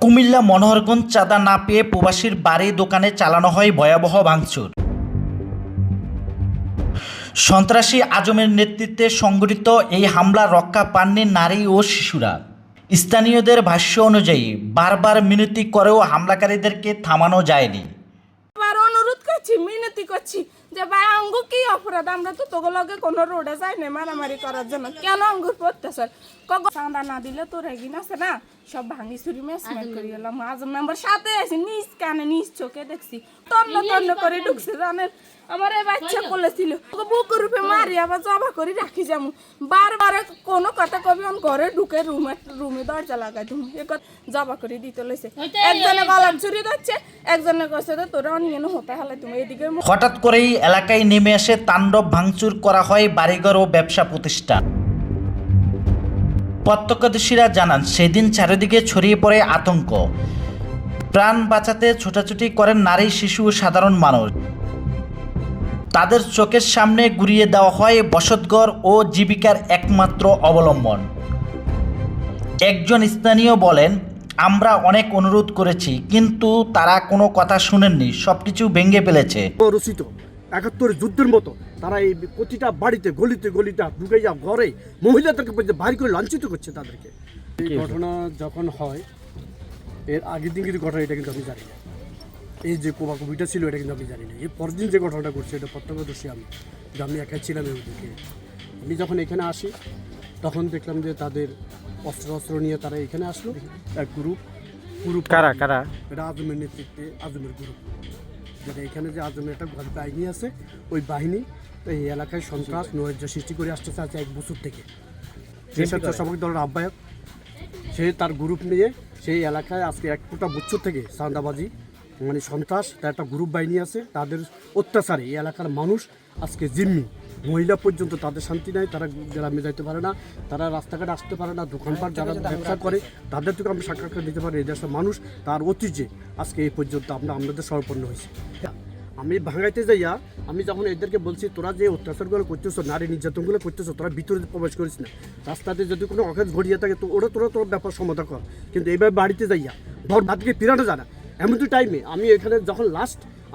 কুমিল্লা মনোহরগঞ্জ চাঁদা না পেয়ে প্রবাসীর বাড়ি দোকানে চালানো হয় ভয়াবহ ভাঙচুর। সন্ত্রাসী আজমের নেতৃত্বে সংগঠিত এই হামলা রক্ষা পাননি নারী ও শিশুরা। স্থানীয়দের ভাষ্য অনুযায়ী বারবার মিনতি করেও হামলাকারীদেরকে থামানো যায়নি। আবার অনুরোধ করছি, মিনতি করছি যে ভাই আঙ্গুর কি অপরাধ, আমরা তো তোগুলোকে কোনো রোডে যাই না মারামারি করার জন্য, কেন আঙ্গুর পড়তেছে? চাঁদা না দিলে তোর এগিন আছে না, সব ভাঙি চুরি মেসমেট করে গেলাম। আজম মেম্বার সাথে আছি, নিজ কানে নিজ চোখে দেখছি, তন্ন তন্ন করে ঢুকছে। জানেন আমার এই বাচ্চা বলেছিল বুক রূপে মারি আবার জবা করে রাখি যাবো। বারবার কোনো কথা কবি ঘরে ঢুকে রুমে দরজা লাগাই তুমি জবা করে দিতে লইছে। একজনে গলার চুরি দিচ্ছে, একজনে কইছে তোরা অনিয়ন হতে হলে তুমি এদিকে। হঠাৎ করেই এলাকায় নেমে এসে তাণ্ডব ভাঙচুর করা হয় বাড়িঘর ও ব্যবসা প্রতিষ্ঠান। প্রত্যক্ষদর্শীরা জানান সেদিন চারিদিকে ছড়িয়ে পড়ে আতঙ্ক। প্রাণ বাঁচাতে ছোটাছুটি করেন নারী, শিশু ও সাধারণ মানুষ। তাদের চোখের সামনে গুঁড়িয়ে দেওয়া হয় বসতঘর ও জীবিকার একমাত্র অবলম্বন। একজন স্থানীয় বলেন, আমরা অনেক অনুরোধ করেছি কিন্তু তারা কোনো কথা শুনেননি, সবকিছু ভেঙে ফেলেছে। রচিত ৭১ যুদ্ধের মতো তারা এই প্রতিটা বাড়িতে গলিতে গলিতে ঢুকাইয়া ঘরে মহিলাদেরকে বাড়ি করে লাঞ্ছিত করছে তাদেরকে। এই ঘটনা যখন হয় এর আগের দিন কিন্তু ঘটনা, এটা কিন্তু আমি জানি না। এই যে কোবাকুবিটা ছিল এটা কিন্তু আমি জানি না। এর পরের দিন যে ঘটনাটা করছে এটা প্রত্যক্ষদর্শী আমি, যে আমি একাই ছিলাম ওদিকে। আমি যখন এখানে আসি তখন দেখলাম যে তাদের অস্ত্র নিয়ে তারা এখানে আসলো। এক গ্রুপ কারা কারা এটা আজমের নেতৃত্বে, আজমের গ্রুপ, যেটা এখানে যে আজমের একটা বাহিনী আছে, ওই বাহিনী এই এলাকায় সন্ত্রাস নৈরাজ্য সৃষ্টি করে আসতেছে আজ ১ বছর থেকে। যে স্বেচ্ছাসেবক দলের আহ্বায়ক, সে তার গ্রুপ নিয়ে সেই এলাকায় আজকে ১ বছর থেকে চাঁদাবাজি মানে সন্ত্রাস, তার একটা গ্রুপ বাহিনী আছে। তাদের অত্যাচারে এই এলাকার মানুষ আজকে জিম্মি, মহিলা পর্যন্ত তাদের শান্তি নাই। তারা গ্রামে যাইতে পারে না, তারা রাস্তাঘাটে আসতে পারে না। দোকানপাট যারা ব্যবসা করে তাদের থেকে আমরা সাক্ষাৎকার দিতে পারি। এই দেশের মানুষ তার ঐতিহ্যে আজকে এই পর্যন্ত আমাদের সর্বপন্ন হয়েছে। আমি ভাঙাইতে যাইয়া আমি যখন এদেরকে বলছি তোরা যে অত্যাচারগুলো করতেছো, নারী নির্যাতনগুলো করতেছো, তোরা ভিতরে প্রবেশ করিস না, রাস্তাতে যদি কোনো অকাজ ঘটিয়ে থাকে তো তোর ব্যাপার সমাধান কর। কিন্তু এইভাবে বাড়িতে যাইয়া ধর ভাতকে ফিরানো যায় না। এমন তো টাইমে আমি এখানে যখন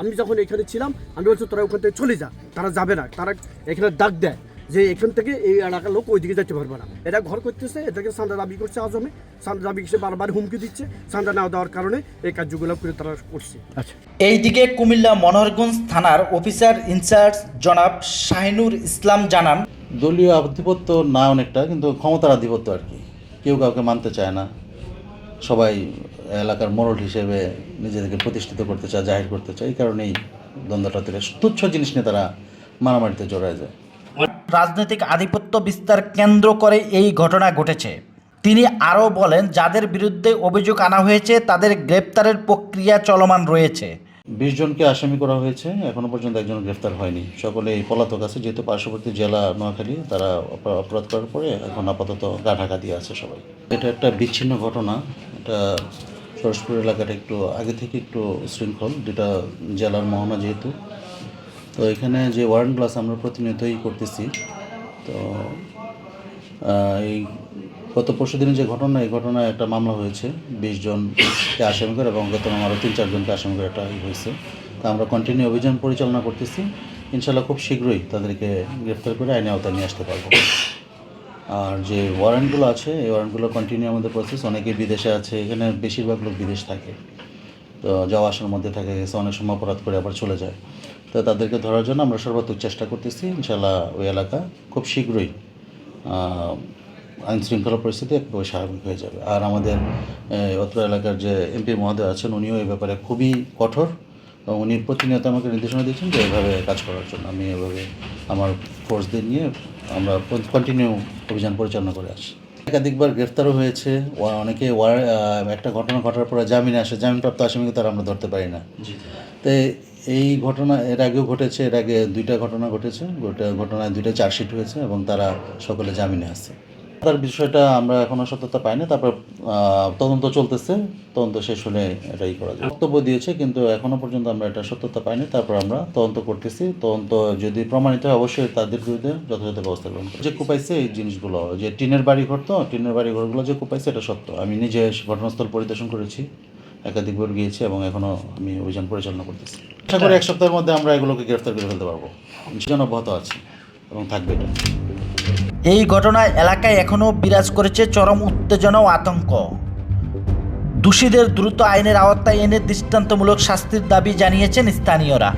আমি যখন এখানে ছিলাম, আমি বলছি তোরা ওখান থেকে চলে যা, তারা যাবে না। তারা এখানে ডাক দেয় যে এখান থেকে এই এলাকার লোক ওইদিকে যেতে পারবে না। এরা ঘর করতেছে, এদেরকে চাঁদা দাবি করছে আজমে, চাঁদা দাবি সে বারবার হুমকি দিচ্ছে। চাঁদা না দেওয়ার কারণে এই কার্যগুলো করে তারা করছে। আচ্ছা, এইদিকে কুমিল্লা মনোহরগঞ্জ থানার অফিসার ইনচার্জ জনাব শাহিনুর ইসলাম জানান, দলীয় আধিপত্য না অনেকটা, কিন্তু ক্ষমতার আধিপত্য আর কি। কেউ কাউকে মানতে চায় না, সবাই এলাকার মোড়ল হিসেবে নিজেদেরকে প্রতিষ্ঠিত করতে চায়, জাহির করতে চায়। এই কারণেই দ্বন্দ্বটা থেকে তুচ্ছ জিনিস নিয়ে তারা মারামারিতে জড়ায় যায়। রাজনৈতিক আধিপত্য বিস্তার কেন্দ্র করে এই ঘটনা ঘটেছে। তিনি আরও বলেন, যাদের বিরুদ্ধে অভিযোগ আনা হয়েছে তাদের গ্রেপ্তারের প্রক্রিয়া চলমান রয়েছে। ২০ জনকে আসামি করা হয়েছে, এখনও পর্যন্ত একজন গ্রেফতার হয়নি। সকলে এই পলাতক আছে, যেহেতু পার্শ্ববর্তী জেলা নোয়াখালী, তারা অপরাধ করার পরে এখন আপাতত গা ঢাকা দিয়ে আছে সবাই। এটা একটা বিচ্ছিন্ন ঘটনা। এটা সরসপুর এলাকাটা একটু আগে থেকে একটু শৃঙ্খল, যেটা জেলার মোহনা যেহেতু। তো এখানে যে ওয়ারেন্টগুলো আছে আমরা প্রতিনিয়তই করতেছি। তো এই গত পরশু দিনে যে ঘটনা, এই ঘটনায় একটা মামলা হয়েছে, ২০ জনকে আসামি করে, এবং গত আরও ৩-৪ জনকে আসামি করে একটা হয়েছে। তা আমরা কন্টিনিউ অভিযান পরিচালনা করতেছি। ইনশাল্লাহ খুব শীঘ্রই তাদেরকে গ্রেফতার করে আইনে আওতায় নিয়ে আসতে পারবো। আর যে ওয়ারেন্টগুলো আছে, এই ওয়ারেন্টগুলো কন্টিনিউ আমাদের প্রসেস। অনেকে বিদেশে আছে, এখানে বেশিরভাগ লোক বিদেশ থাকে, তো যাওয়া আসার মধ্যে থাকে গেছে, অনেক সময় অপরাধ করে আবার চলে যায়। তো তাদেরকে ধরার জন্য আমরা সর্বাত্মক চেষ্টা করতেছি। ইনশাল্লাহ ওই এলাকা খুব শীঘ্রই আইন শৃঙ্খলা পরিস্থিতি একবারে স্বাভাবিক হয়ে যাবে। আর আমাদের অত্র এলাকার যে এমপি মহোদয় আছেন, উনিও এই ব্যাপারে খুবই কঠোর, এবং উনি প্রতিনিয়ত আমাকে নির্দেশনা দিচ্ছেন যে এভাবে কাজ করার জন্য। আমি এভাবে আমার ফোর্সদের নিয়ে আমরা কন্টিনিউ অভিযান পরিচালনা করে আসি। একাধিকবার গ্রেফতারও হয়েছে অনেকে। একটা ঘটনা ঘটার পরে জামিনে আসে, জামিনপ্রাপ্ত আসামিকে তারা আমরা ধরতে পারি না। তো এই ঘটনা এর আগেও ঘটেছে, এর আগে 2টা ঘটনা ঘটেছে। ঘটনায় 2টা চার্জশিট হয়েছে এবং তারা সকলে জামিনে আছে। তার বিষয়টা আমরা এখনো সত্যতা পাইনি, তারপর তদন্ত চলতেছে, তদন্ত শেষ হলে এটাই করা যায়। বক্তব্য দিয়েছে কিন্তু এখনো পর্যন্ত আমরা এটা সত্যতা পাইনি, তারপর আমরা তদন্ত করতেছি। তদন্ত যদি প্রমাণিত হয় অবশ্যই তাদের বিরুদ্ধে যথাযথ ব্যবস্থা গ্রহণ করব। যে কুপাইছে এই জিনিসগুলো, যে টিনের বাড়ি ঘর, তো টিনের বাড়ি ঘরগুলো যে কুপাইছে এটা সত্য। আমি নিজে ঘটনাস্থল পরিদর্শন করেছি, একাধিকবার গিয়েছি এবং এখনো আমি অভিযান পরিচালনা করতেছি। আশা করি 1 সপ্তাহের মধ্যে আমরা এগুলোকে গ্রেফতার করে ফেলতে পারবো। ইনশাআল্লাহ অব্যাহত আছে এবং থাকবে এটা। এই ঘটনায় এলাকায় এখনও বিরাজ করেছে চরম উত্তেজনা ও আতঙ্ক। দোষীদের দ্রুত আইনের আওতায় এনে দৃষ্টান্তমূলক শাস্তির দাবি জানিয়েছেন স্থানীয়রা।